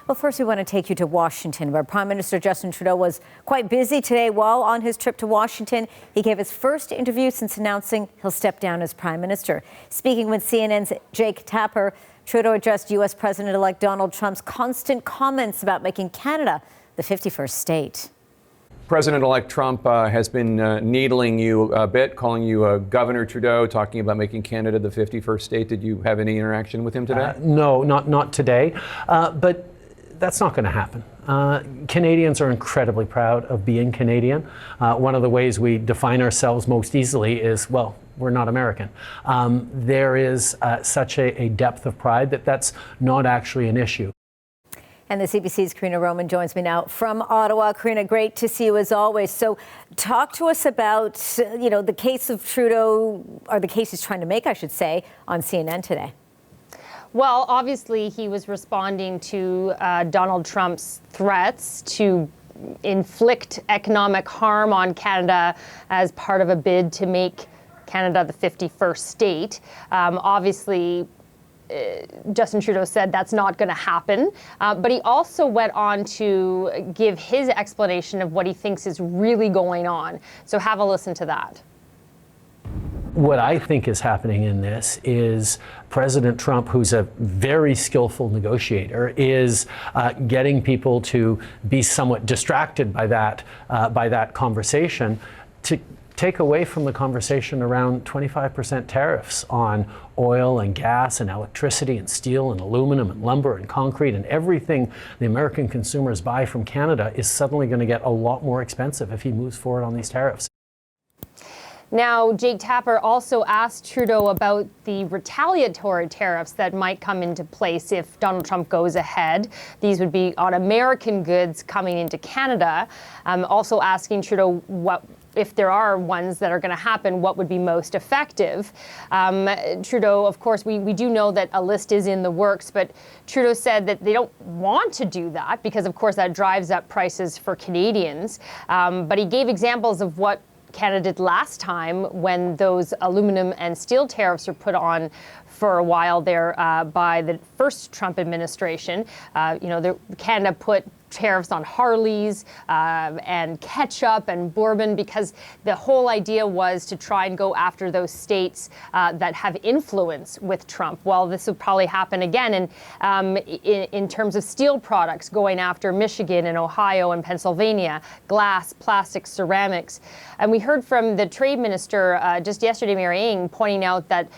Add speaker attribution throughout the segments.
Speaker 1: Well, first we want to take you to Washington, where Prime Minister Justin Trudeau was quite busy today. While on his trip to Washington, he gave his first interview since announcing he'll step down as Prime Minister. Speaking with CNN's Jake Tapper, Trudeau addressed U.S. President-elect Donald Trump's constant comments about making Canada the 51st state.
Speaker 2: President-elect Trump has been needling you a bit, calling you Governor Trudeau, talking about making Canada the 51st state. Did you have any interaction with him today?
Speaker 3: No, not today. But that's not going to happen. Canadians are incredibly proud of being Canadian. One of the ways we define ourselves most easily is, well, we're not American. There is such a depth of pride that that's not actually an issue.
Speaker 1: And the CBC's Karina Roman joins me now from Ottawa. Karina, great to see you as always. So talk to us about, the case of Trudeau, or the case he's trying to make, I should say, on CNN today.
Speaker 4: Well, obviously, he was responding to Donald Trump's threats to inflict economic harm on Canada as part of a bid to make Canada the 51st state. Obviously, Justin Trudeau said that's not going to happen, but he also went on to give his explanation of what he thinks is really going on. So have a listen to that.
Speaker 3: What I think is happening in this is President Trump, who's a very skillful negotiator, is getting people to be somewhat distracted by that conversation, to take away from the conversation around 25% tariffs on oil and gas and electricity and steel and aluminum and lumber and concrete, and everything the American consumers buy from Canada is suddenly going to get a lot more expensive if he moves forward on these tariffs.
Speaker 4: Now, Jake Tapper also asked Trudeau about the retaliatory tariffs that might come into place if Donald Trump goes ahead. These would be on American goods coming into Canada. Also asking Trudeau what, if there are ones that are going to happen, what would be most effective. Trudeau, of course, we do know that a list is in the works, but Trudeau said that they don't want to do that because, of course, that drives up prices for Canadians. But he gave examples of what Canada did last time when those aluminum and steel tariffs were put on for a while there by the first Trump administration. Canada put tariffs on Harleys and ketchup and bourbon because the whole idea was to try and go after those states that have influence with Trump. Well, this will probably happen again in terms of steel products, going after Michigan and Ohio and Pennsylvania, glass, plastic, ceramics. And we heard from the trade minister just yesterday, Mary Ng, pointing out that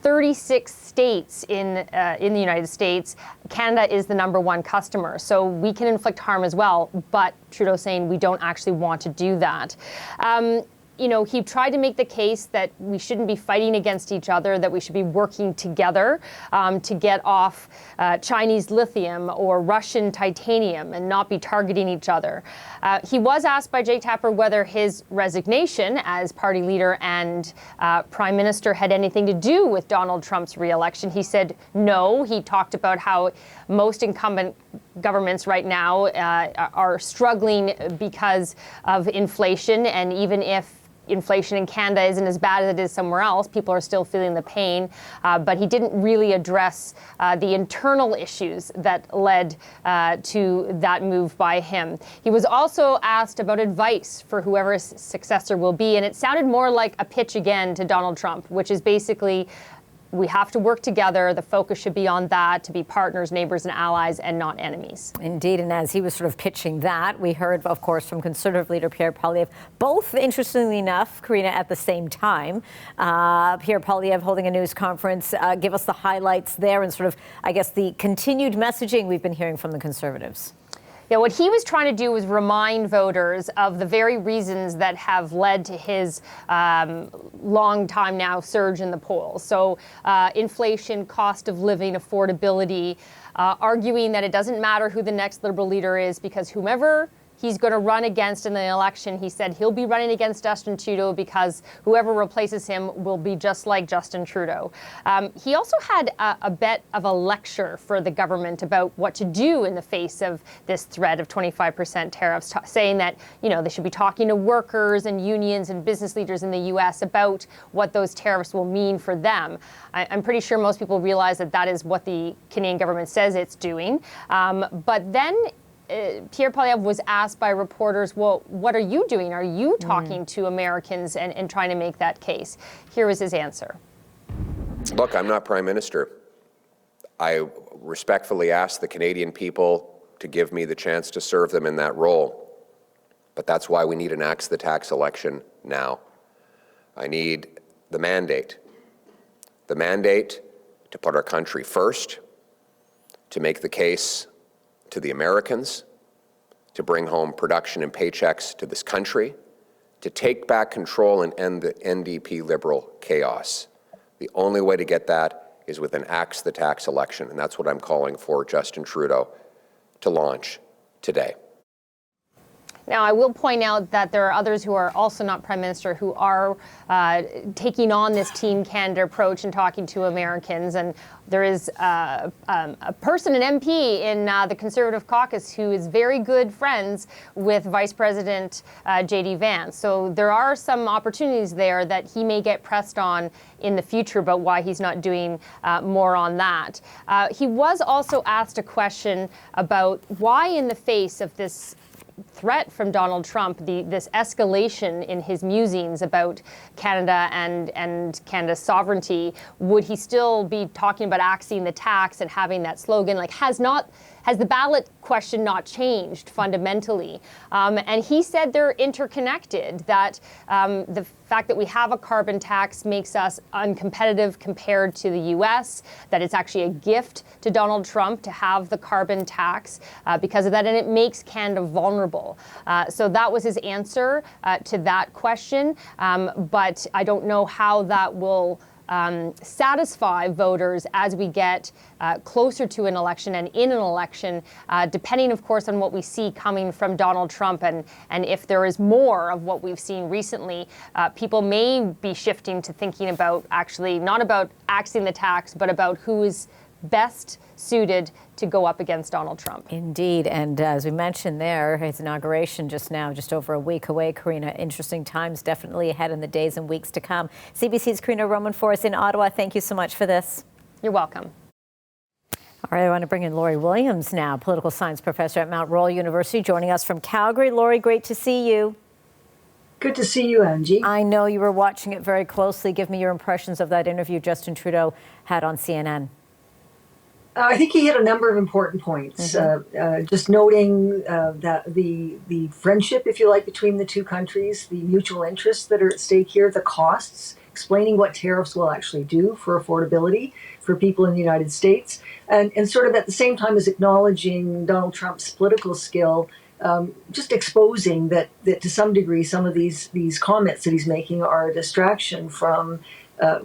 Speaker 4: 36 states in the United States, Canada is the #1 customer. So we can inflict harm as well, but Trudeau saying we don't actually want to do that. He tried to make the case that we shouldn't be fighting against each other, that we should be working together to get off Chinese lithium or Russian titanium and not be targeting each other. He was asked by Jake Tapper whether his resignation as party leader and prime minister had anything to do with Donald Trump's re-election. He said no. He talked about how most incumbent governments right now are struggling because of inflation, and even if inflation in Canada isn't as bad as it is somewhere else, people are still feeling the pain. But he didn't really address the internal issues that led to that move by him. He was also asked about advice for whoever his successor will be, and it sounded more like a pitch again to Donald Trump, which is basically, we have to work together. The focus should be on that, to be partners, neighbors, and allies, and not enemies.
Speaker 1: Indeed, and as he was sort of pitching that, we heard, of course, from Conservative leader Pierre Poilievre, both, interestingly enough, Karina, at the same time. Pierre Poilievre holding a news conference. Give us the highlights there and sort of, I guess, the continued messaging we've been hearing from the Conservatives.
Speaker 4: Yeah, what he was trying to do was remind voters of the very reasons that have led to his long time now surge in the polls. So inflation, cost of living, affordability, arguing that it doesn't matter who the next Liberal leader is because whomever he's going to run against in the election. He said he'll be running against Justin Trudeau because whoever replaces him will be just like Justin Trudeau. He also had a bit of a lecture for the government about what to do in the face of this threat of 25% tariffs, saying that, they should be talking to workers and unions and business leaders in the U.S. about what those tariffs will mean for them. I'm pretty sure most people realize that that is what the Canadian government says it's doing. But then Pierre Poilievre was asked by reporters, well, what are you doing? Are you talking to Americans and trying to make that case? Here was his answer.
Speaker 5: Look, I'm not Prime Minister. I respectfully ask the Canadian people to give me the chance to serve them in that role. But that's why we need an axe the tax election now. I need the mandate. The mandate to put our country first, to make the case to the Americans, to bring home production and paychecks to this country, to take back control and end the NDP Liberal chaos. The only way to get that is with an axe the tax election, and that's what I'm calling for Justin Trudeau to launch today.
Speaker 4: Now, I will point out that there are others who are also not Prime Minister who are taking on this Team Canada approach and talking to Americans. And there is a person, an MP in the Conservative caucus who is very good friends with Vice President J.D. Vance. So there are some opportunities there that he may get pressed on in the future about why he's not doing more on that. He was also asked a question about why, in the face of this threat from Donald Trump, this escalation in his musings about Canada and Canada's sovereignty, would he still be talking about axing the tax and having that slogan? Like, has the ballot question not changed fundamentally? And he said they're interconnected, that the fact that we have a carbon tax makes us uncompetitive compared to the U.S., that it's actually a gift to Donald Trump to have the carbon tax because of that, and it makes Canada vulnerable. So that was his answer to that question, but I don't know how that will satisfy voters as we get closer to an election and in an election, depending, of course, on what we see coming from Donald Trump. And if there is more of what we've seen recently, people may be shifting to thinking about actually not about axing the tax, but about who is best suited to go up against Donald Trump.
Speaker 1: Indeed. And as we mentioned there, his inauguration just over a week away, Karina. Interesting times definitely ahead in the days and weeks to come. CBC's Karina Roman for us in Ottawa. Thank you so much for this.
Speaker 4: You're welcome.
Speaker 1: All right, I want to bring in Laurie Williams now, political science professor at Mount Royal University, joining us from Calgary. Laurie, great to see you.
Speaker 6: Good to see you, Angie.
Speaker 1: I know you were watching it very closely. Give me your impressions of that interview Justin Trudeau had on CNN.
Speaker 6: I think he hit a number of important points. Just noting that the friendship, if you like, between the two countries, the mutual interests that are at stake here, the costs, explaining what tariffs will actually do for affordability for people in the United States, and sort of at the same time as acknowledging Donald Trump's political skill, just exposing that to some degree some of these comments that he's making are a distraction from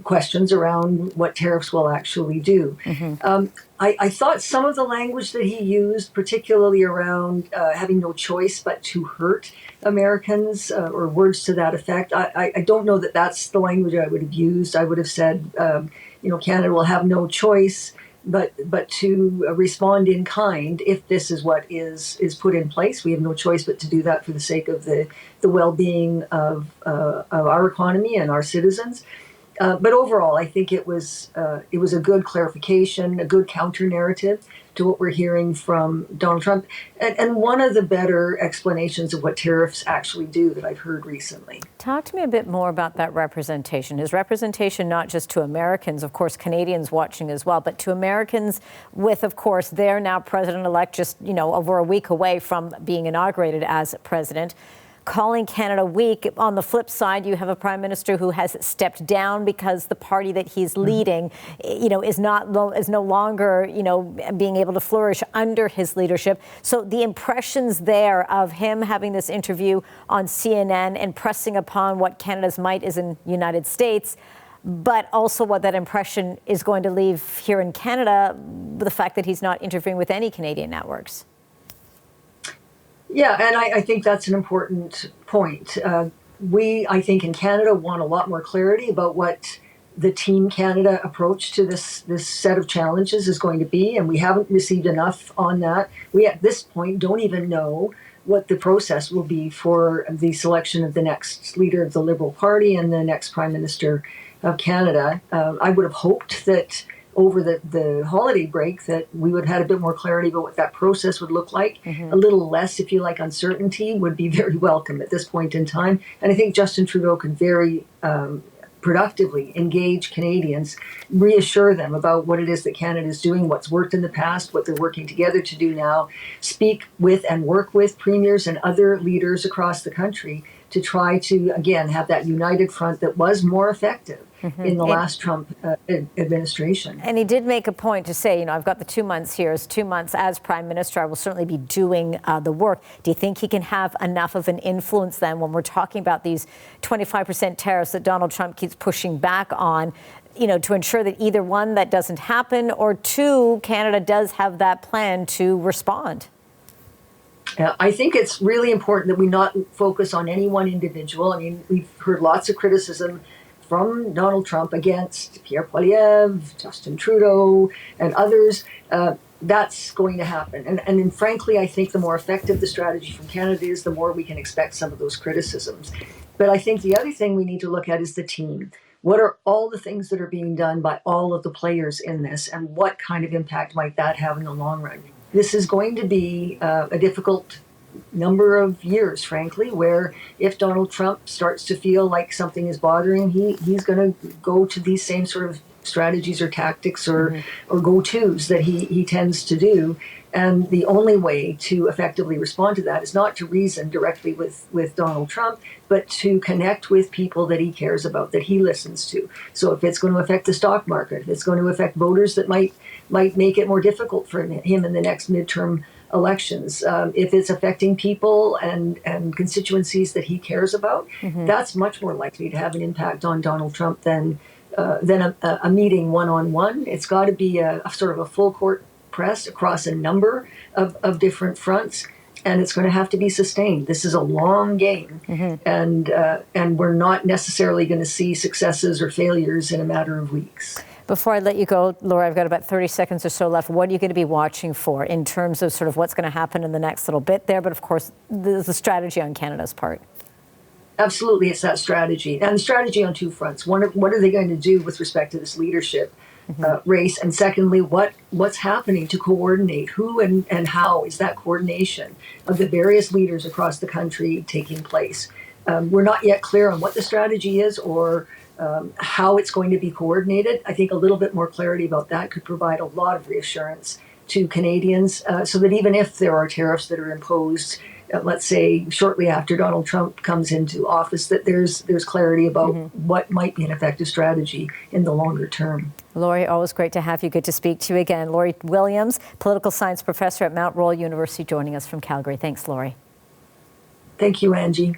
Speaker 6: questions around what tariffs will actually do. I thought some of the language that he used, particularly around having no choice but to hurt Americans, or words to that effect, I don't know that that's the language I would have used. I would have said, Canada will have no choice but to respond in kind if this is what is put in place. We have no choice but to do that for the sake of the well-being of our economy and our citizens. But overall, I think it was a good clarification, a good counter-narrative to what we're hearing from Donald Trump, and one of the better explanations of what tariffs actually do that I've heard recently.
Speaker 1: Talk to me a bit more about that representation. His representation not just to Americans, of course, Canadians watching as well, but to Americans with, of course, their now president-elect just, over a week away from being inaugurated as president, calling Canada weak. On the flip side, you have a prime minister who has stepped down because the party that he's leading, is no longer, being able to flourish under his leadership. So the impressions there of him having this interview on CNN and pressing upon what Canada's might is in the United States, but also what that impression is going to leave here in Canada, the fact that he's not interviewing with any Canadian networks.
Speaker 6: Yeah, and I think that's an important point. I think, in Canada, want a lot more clarity about what the Team Canada approach to this set of challenges is going to be, and we haven't received enough on that. We, at this point, don't even know what the process will be for the selection of the next leader of the Liberal Party and the next Prime Minister of Canada. I would have hoped that over the holiday break that we would have had a bit more clarity about what that process would look like. A little less, if you like, uncertainty would be very welcome at this point in time. And I think Justin Trudeau can very productively engage Canadians, reassure them about what it is that Canada is doing, what's worked in the past, what they're working together to do now, speak with and work with premiers and other leaders across the country to try to, again, have that united front that was more effective in the last Trump administration.
Speaker 1: And he did make a point to say, I've got the 2 months here. As 2 months as Prime Minister, I will certainly be doing the work. Do you think he can have enough of an influence then when we're talking about these 25% tariffs that Donald Trump keeps pushing back on, to ensure that either one, that doesn't happen, or two, Canada does have that plan to respond?
Speaker 6: I think it's really important that we not focus on any one individual. I mean, we've heard lots of criticism from Donald Trump against Pierre Poilievre, Justin Trudeau, and others. That's going to happen. And frankly, I think the more effective the strategy from Canada is, the more we can expect some of those criticisms. But I think the other thing we need to look at is the team. What are all the things that are being done by all of the players in this, and what kind of impact might that have in the long run? This is going to be a difficult number of years, frankly, where if Donald Trump starts to feel like something is bothering him, he's going to go to these same sort of strategies or tactics or go-tos that he tends to do. And the only way to effectively respond to that is not to reason directly with Donald Trump, but to connect with people that he cares about, that he listens to. So if it's going to affect the stock market, if it's going to affect voters that might make it more difficult for him in the next midterm elections, if it's affecting people and constituencies that he cares about, that's much more likely to have an impact on Donald Trump than a meeting one-on-one. It's got to be a sort of a full court press across a number of different fronts, and it's going to have to be sustained. This is a long game, and we're not necessarily going to see successes or failures in a matter of weeks.
Speaker 1: Before I let you go, Laura, I've got about 30 seconds or so left. What are you going to be watching for in terms of sort of what's going to happen in the next little bit there, but of course the strategy on Canada's part?
Speaker 6: Absolutely, it's that strategy, and the strategy on two fronts. One, what are they going to do with respect to this leadership race? And secondly, what's happening to coordinate? Who and how is that coordination of the various leaders across the country taking place? We're not yet clear on what the strategy is or how it's going to be coordinated. I think a little bit more clarity about that could provide a lot of reassurance to Canadians, so that even if there are tariffs that are imposed, let's say shortly after Donald Trump comes into office, that there's clarity about what might be an effective strategy in the longer term.
Speaker 1: Laurie, always great to have you. Good to speak to you again. Laurie Williams, political science professor at Mount Royal University, joining us from Calgary. Thanks, Laurie.
Speaker 6: Thank you, Angie.